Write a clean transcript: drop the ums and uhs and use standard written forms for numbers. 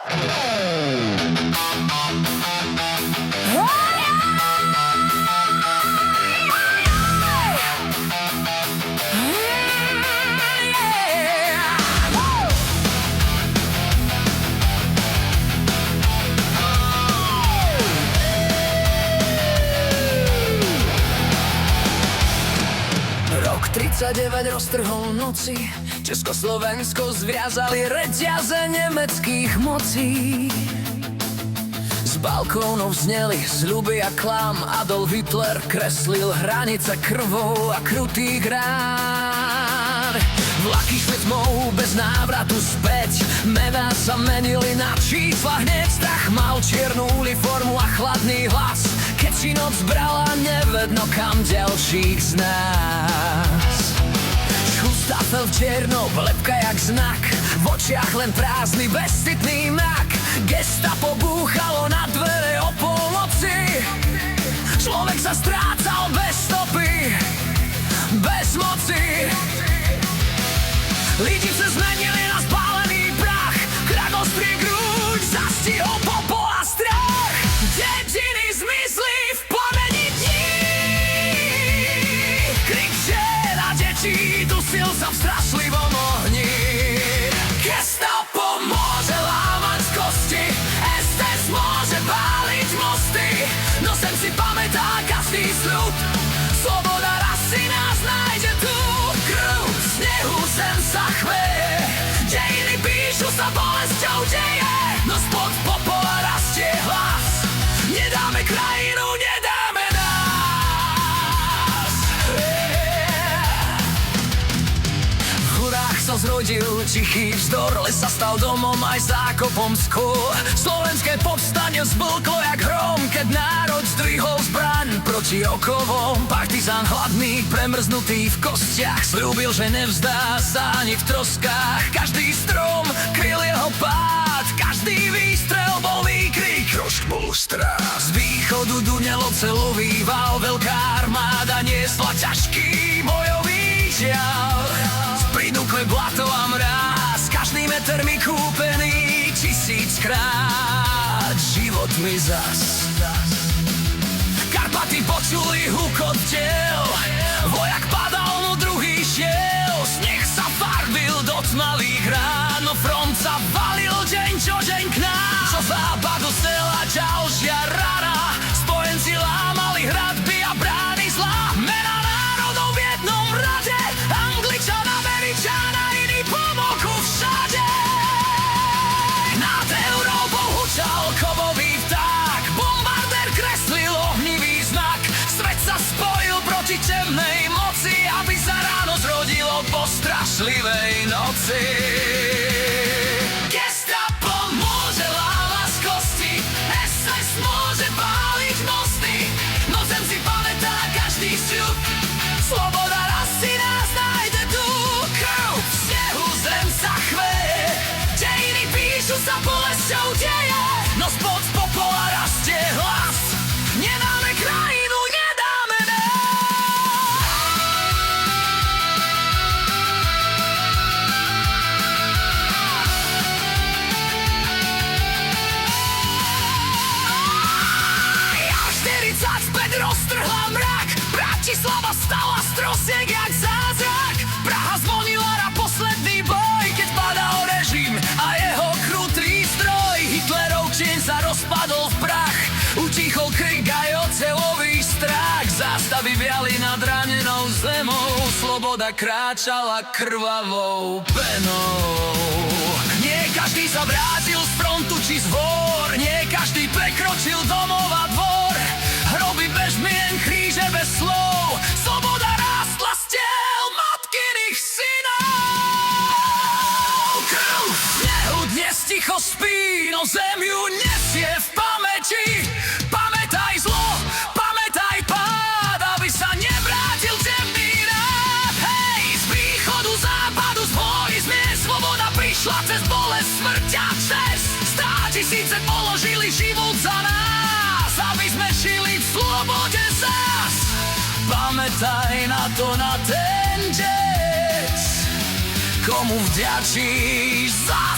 Rok 39 roztrhol noci, Československo zviazali reťaze nemeckých mocí. Z balkónov zneli sľuby a klam, Adolf Hitler kreslil hranice krvou a krutých rán. Vlaky šli tmou bez návratu späť, mená sa menili na čísla hneď. Strach mal čiernu uniformu a chladný hlas, keď si noc brala nevedno kam ďalších z nás. Šustafel v čierno, lepka jak znak, v očiach len prázdny bezcitný mrak. Gestapo búchalo na dvere o polnoci, človek sa strácal bez stopy, bez moci. Lidi sa zmenili na spálený prach, krak ostrie grúď, zastihol popol a strach. Dediny zmizli v plameni dní, krik žien a detí dusil sa v strašlivom ohni. Gestapo môže lámať kosti, SS môže páliť mosty, no sem si pamätá každý sľub, sloboda rasy nás nájde tu. Krv v snehu sem sa chveje, dejiny píšu sa bolesťou deje, no spod popola rastie hlas, nedáme krajinu, nedáme nás. V chudách sa zrodil tichý vzdor, les sa stal domom aj zákopom skôr. Slovenské povstanie zblklo jak hrom, keď národ zdvihol zbraň proti okovom. Partizán hladný, premrznutý v kostiach, sľúbil, že nevzdá sa ani v troskách. Každý strom kryl jeho pád, každý výstrel bol výkrik, krošk bol strach. Z východu dunelo celový val, veľká armáda niesla ťažký bojový žiaľ. V prinukle blato a mráz, každý meter mi kúpený 1000-krát. Život mi zas, Karpaty počuli hukot diel, vojak padal, no druhý šiel. Sneh sa farbil do tmavých rán, no front sa valil deň čo deň k nám. Zo západu znela ďalšia rana, spojenci lámali hradby a brány zla. Mena národov v jednom rade, Angličan, Američan a iný pomoku všade. Nad Európou hučal kovový vták, bombardér kreslil ohnivý znak. Svet sa spojil proti temnej moci, aby sa ráno zrodilo po strašlivej noci. Gestapo môže lámať kosti, SS môže páliť mosty, no zem si pamätá každý sľub, sloboda rasy nás nájde tu. Krv v snehu zem sa chveje, dejiny píšu sa bolesťou deje, no spod popola rastie hlas, nedáme krajinu, nedáme Ja 45 roztrhla mrak, Bratislava stala strosiek jak zázrak. Praha zvonila na posledný boj, keď padal režim a jeho krutý stroj. Hitlerov čin sa rozpadol v prach, utichol krik aj oceľový strach. Zástavy viali nad ranenou zemou, sloboda kráčala krvavou penou. Nie každý sa vrátil z frontu či z hôr, nie každý prekročil domov a dvor. Hroby bez mien, kríže bez slov, sloboda rástla z tiel matkyných synov. Krv v snehu dnes ticho spí, no zem ju nesie v pamäti. Pamätaj zlo, pamätaj pád, aby sa nevrátil temný rád. Hej, z východu, západu, z hôry, z miest sloboda prišla cez bolesť, smrť a čest. 100 000 položili život za nás, aby sme žili v slobode zas. Pamätaj na to, na ten deň, komu vďačíš za